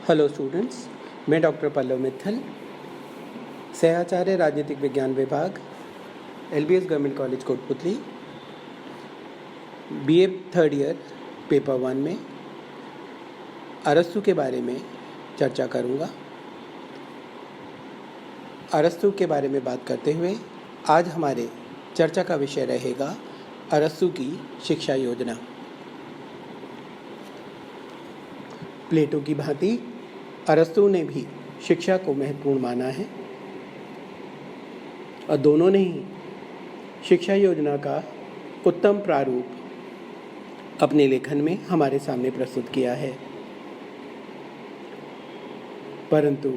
Hello students, मैं doctor Pallav Mittal, सहआचार्य राजनीतिक विज्ञान विभाग, LBS government college Kotputli, BA third year paper 1 में अरस्तु के बारे में चर्चा करूंगा। अरस्तु के बारे में बात करते हुए आज हमारे चर्चा का विषय रहेगा अरस्तु की शिक्षा योजना। प्लेटो की भांति अरस्तु ने भी शिक्षा को महत्वपूर्ण माना है और दोनों ने ही शिक्षा योजना का उत्तम प्रारूप अपने लेखन में हमारे सामने प्रस्तुत किया है। परंतु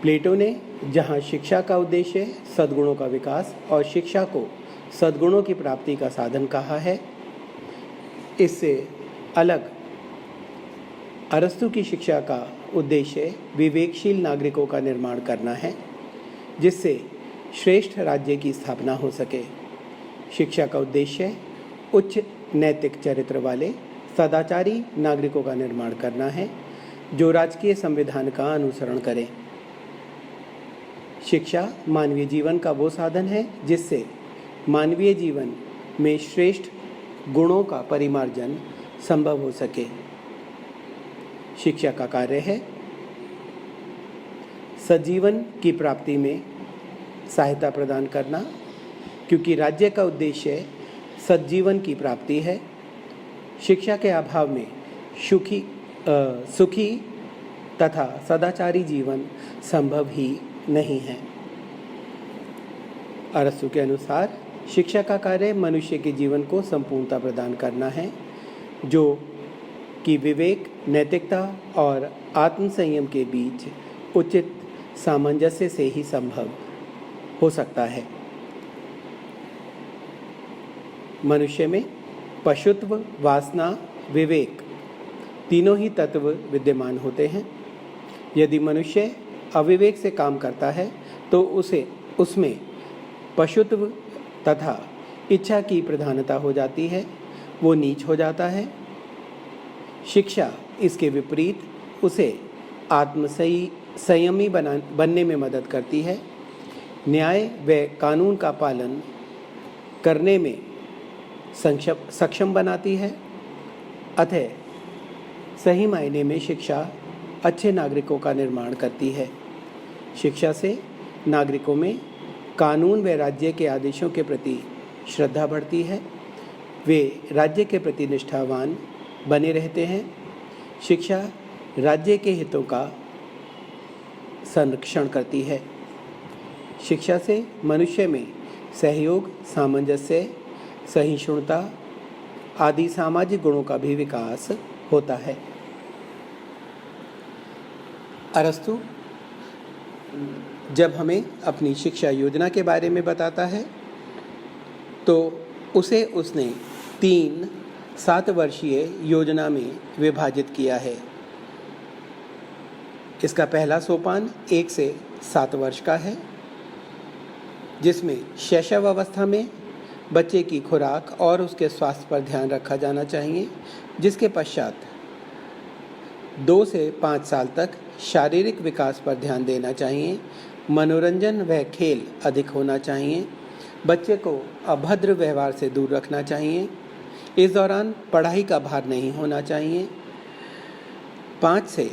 प्लेटो ने जहाँ शिक्षा का उद्देश्य सद्गुणों का विकास और शिक्षा को सद्गुणों की प्राप्ति का साधन कहा है, इससे अलग अरस्तु की शिक्षा का उद्देश्य विवेकशील नागरिकों का निर्माण करना है, जिससे श्रेष्ठ राज्य की स्थापना हो सके। शिक्षा का उद्देश्य उच्च नैतिक चरित्र वाले सदाचारी नागरिकों का निर्माण करना है, जो राजकीय संविधान का अनुसरण करें। शिक्षा मानवीय जीवन का वो साधन है जिससे मानवीय जीवन में श्रेष्ठ गुणों का परिमार्जन संभव हो सके। शिक्षा का कार्य है सजीवन की प्राप्ति में सहायता प्रदान करना, क्योंकि राज्य का उद्देश्य सज्जीवन की प्राप्ति है। शिक्षा के अभाव में सुखी तथा सदाचारी जीवन संभव ही नहीं है। अरस्तु के अनुसार शिक्षा का कार्य मनुष्य के जीवन को संपूर्णता प्रदान करना है, जो कि विवेक, नैतिकता और आत्मसंयम के बीच उचित सामंजस्य से ही संभव हो सकता है। मनुष्य में पशुत्व, वासना, विवेक तीनों ही तत्व विद्यमान होते हैं। यदि मनुष्य अविवेक से काम करता है तो उसमें पशुत्व तथा इच्छा की प्रधानता हो जाती है, वो नीच हो जाता है। शिक्षा इसके विपरीत उसे संयमी बनने में मदद करती है, न्याय व कानून का पालन करने में सक्षम बनाती है। अतः सही मायने में शिक्षा अच्छे नागरिकों का निर्माण करती है। शिक्षा से नागरिकों में कानून व राज्य के आदेशों के प्रति श्रद्धा बढ़ती है, वे राज्य के प्रति निष्ठावान बने रहते हैं। शिक्षा राज्य के हितों का संरक्षण करती है। शिक्षा से मनुष्य में सहयोग, सामंजस्य, सहिष्णुता आदि सामाजिक गुणों का भी विकास होता है। अरस्तु जब हमें अपनी शिक्षा योजना के बारे में बताता है तो उसने 3 7 वर्षीय योजना में विभाजित किया है। इसका पहला सोपान 1 से 7 वर्ष का है, जिसमें शैशव अवस्था में बच्चे की खुराक और उसके स्वास्थ्य पर ध्यान रखा जाना चाहिए, जिसके पश्चात 2 से 5 साल तक शारीरिक विकास पर ध्यान देना चाहिए। मनोरंजन व खेल अधिक होना चाहिए। बच्चे को अभद्र व्यवहार से दूर रखना चाहिए। इस दौरान पढ़ाई का भार नहीं होना चाहिए। 5 से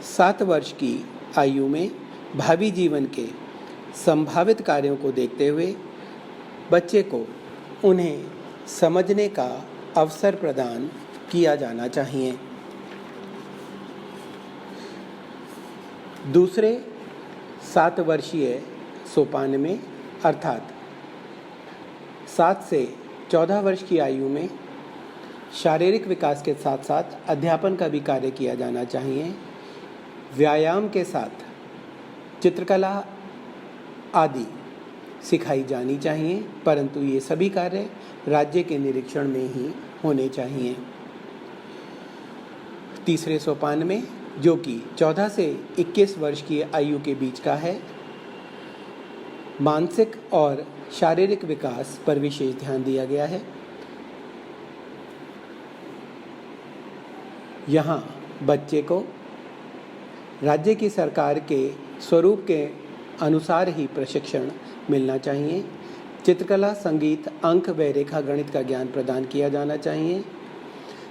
7 वर्ष की आयु में भावी जीवन के संभावित कार्यों को देखते हुए बच्चे को उन्हें समझने का अवसर प्रदान किया जाना चाहिए। दूसरे 7 वर्षीय सोपान में अर्थात 7 से 14 वर्ष की आयु में शारीरिक विकास के साथ साथ अध्यापन का भी कार्य किया जाना चाहिए। व्यायाम के साथ चित्रकला आदि सिखाई जानी चाहिए, परंतु ये सभी कार्य राज्य के निरीक्षण में ही होने चाहिए। तीसरे सोपान में, जो कि 14 से 21 वर्ष की आयु के बीच का है, मानसिक और शारीरिक विकास पर विशेष ध्यान दिया गया है। यहाँ बच्चे को राज्य की सरकार के स्वरूप के अनुसार ही प्रशिक्षण मिलना चाहिए। चित्रकला, संगीत, अंक व रेखा गणित का ज्ञान प्रदान किया जाना चाहिए।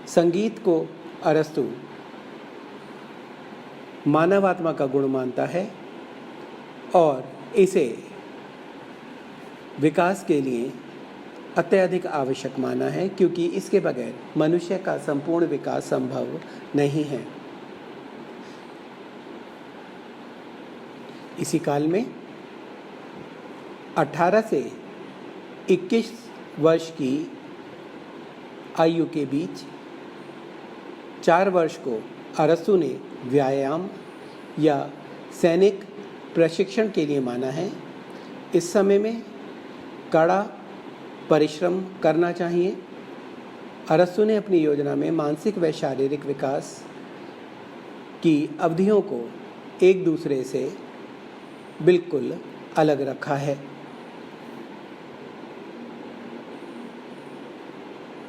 संगीत को अरस्तु मानवात्मा का गुण मानता है और इसे विकास के लिए अत्यधिक आवश्यक माना है, क्योंकि इसके बगैर मनुष्य का संपूर्ण विकास संभव नहीं है। इसी काल में 18 से 21 वर्ष की आयु के बीच 4 वर्ष को अरस्तु ने व्यायाम या सैनिक प्रशिक्षण के लिए माना है। इस समय में कड़ा परिश्रम करना चाहिए। अरस्तु ने अपनी योजना में मानसिक व शारीरिक विकास की अवधियों को एक दूसरे से बिल्कुल अलग रखा है।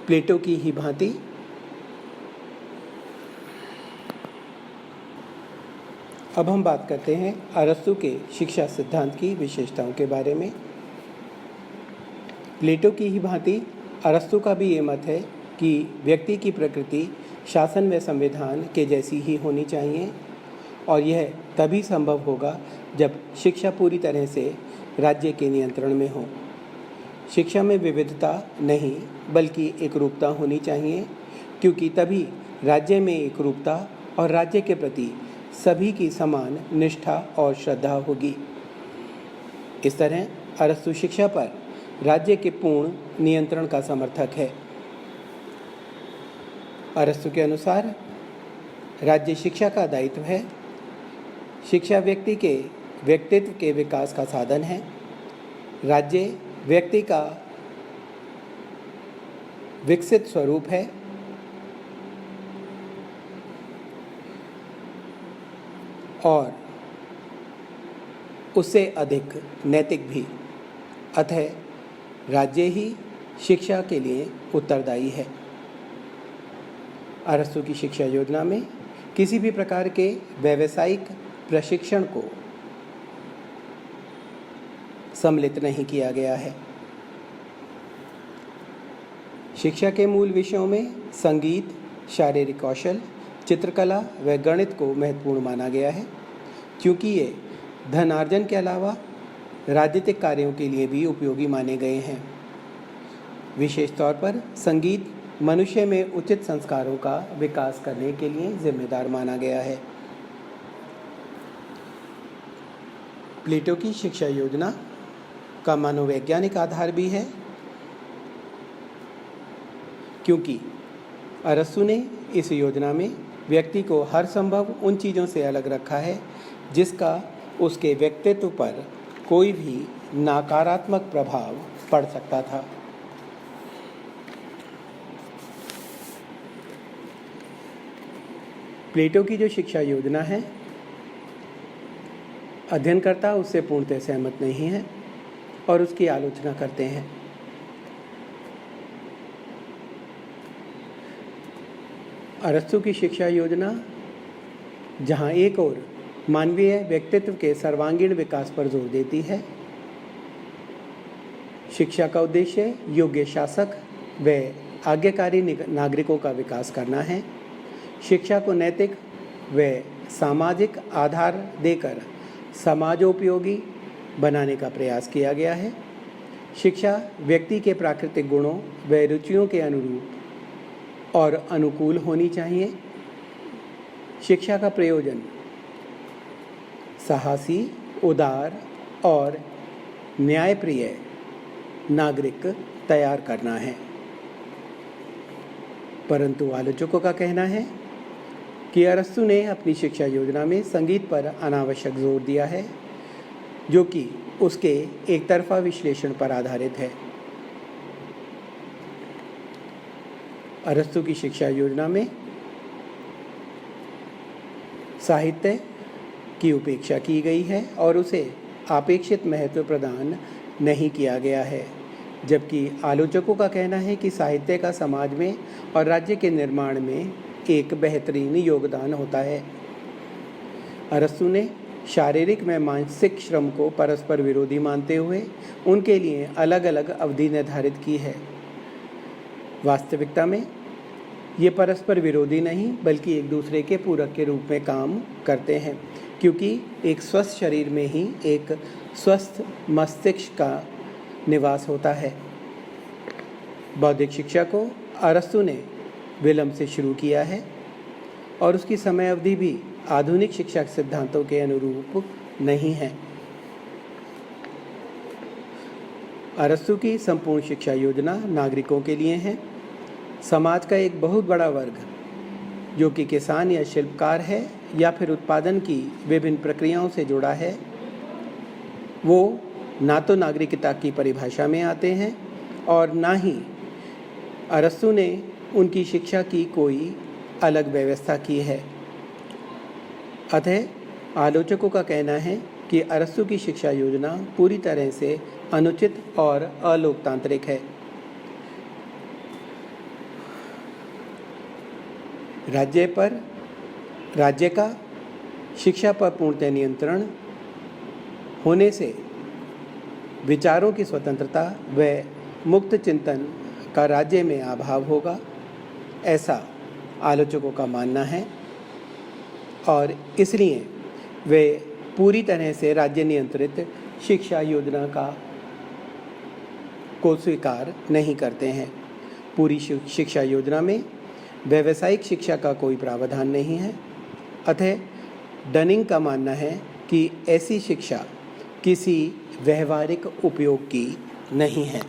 प्लेटो की ही भांति अब हम बात करते हैं अरस्तु के शिक्षा सिद्धांत की विशेषताओं के बारे में। प्लेटो की ही भांति अरस्तु का भी ये मत है कि व्यक्ति की प्रकृति शासन व संविधान के जैसी ही होनी चाहिए और यह तभी संभव होगा जब शिक्षा पूरी तरह से राज्य के नियंत्रण में हो। शिक्षा में विविधता नहीं बल्कि एकरूपता होनी चाहिए, क्योंकि तभी राज्य में एकरूपता और राज्य के प्रति सभी की समान निष्ठा और श्रद्धा होगी। इस तरह अरस्तु शिक्षा पर राज्य के पूर्ण नियंत्रण का समर्थक है। अरस्तु के अनुसार राज्य शिक्षा का दायित्व है। शिक्षा व्यक्ति के व्यक्तित्व के विकास का साधन है। राज्य व्यक्ति का विकसित स्वरूप है। और उससे अधिक नैतिक भी। अतः राज्य ही शिक्षा के लिए उत्तरदायी है। अरस्तु की शिक्षा योजना में किसी भी प्रकार के व्यावसायिक प्रशिक्षण को सम्मिलित नहीं किया गया है। शिक्षा के मूल विषयों में संगीत, शारीरिक कौशल, चित्रकला व गणित को महत्वपूर्ण माना गया है, क्योंकि ये धनार्जन के अलावा राजनीतिक कार्यों के लिए भी उपयोगी माने गए हैं। विशेष तौर पर संगीत मनुष्य में उचित संस्कारों का विकास करने के लिए जिम्मेदार माना गया है। प्लेटो की शिक्षा योजना का मनोवैज्ञानिक आधार भी है, क्योंकि अरस्तु ने इस योजना में व्यक्ति को हर संभव उन चीज़ों से अलग रखा है जिसका उसके व्यक्तित्व पर कोई भी नकारात्मक प्रभाव पड़ सकता था। प्लेटो की जो शिक्षा योजना है, अध्ययनकर्ता उससे पूर्णतः सहमत नहीं है और उसकी आलोचना करते हैं। अरस्तु की शिक्षा योजना जहाँ एक ओर मानवीय व्यक्तित्व के सर्वांगीण विकास पर जोर देती है, शिक्षा का उद्देश्य योग्य शासक व आज्ञाकारी नागरिकों का विकास करना है। शिक्षा को नैतिक व सामाजिक आधार देकर समाजोपयोगी बनाने का प्रयास किया गया है। शिक्षा व्यक्ति के प्राकृतिक गुणों व रुचियों के अनुरूप और अनुकूल होनी चाहिए। शिक्षा का प्रयोजन साहसी, उदार और न्यायप्रिय नागरिक तैयार करना है। परंतु आलोचकों का कहना है कि अरस्तु ने अपनी शिक्षा योजना में संगीत पर अनावश्यक जोर दिया है, जो कि उसके एक तरफा विश्लेषण पर आधारित है। अरस्तु की शिक्षा योजना में साहित्य की उपेक्षा की गई है और उसे अपेक्षित महत्व प्रदान नहीं किया गया है, जबकि आलोचकों का कहना है कि साहित्य का समाज में और राज्य के निर्माण में एक बेहतरीन योगदान होता है। अरस्तु ने शारीरिक में मानसिक श्रम को परस्पर विरोधी मानते हुए उनके लिए अलग अलग अवधि निर्धारित की है। वास्तविकता में ये परस्पर विरोधी नहीं बल्कि एक दूसरे के पूरक के रूप में काम करते हैं, क्योंकि एक स्वस्थ शरीर में ही एक स्वस्थ मस्तिष्क का निवास होता है। बौद्धिक शिक्षा को अरस्तु ने विलंब से शुरू किया है और उसकी समय अवधि भी आधुनिक शिक्षा सिद्धांतों के अनुरूप नहीं है। अरस्तु की संपूर्ण शिक्षा योजना नागरिकों के लिए है। समाज का एक बहुत बड़ा वर्ग जो कि किसान या शिल्पकार है या फिर उत्पादन की विभिन्न प्रक्रियाओं से जुड़ा है, वो ना तो नागरिकता की परिभाषा में आते हैं और ना ही अरस्तु ने उनकी शिक्षा की कोई अलग व्यवस्था की है। अतः आलोचकों का कहना है कि अरस्तु की शिक्षा योजना पूरी तरह से अनुचित और अलोकतांत्रिक है। राज्य का शिक्षा पर पूर्णतः नियंत्रण होने से विचारों की स्वतंत्रता व मुक्त चिंतन का राज्य में अभाव होगा, ऐसा आलोचकों का मानना है और इसलिए वे पूरी तरह से राज्य नियंत्रित शिक्षा योजना को स्वीकार नहीं करते हैं। पूरी शिक्षा योजना में व्यावसायिक शिक्षा का कोई प्रावधान नहीं है। अतः डनिंग का मानना है कि ऐसी शिक्षा किसी व्यवहारिक उपयोग की नहीं है।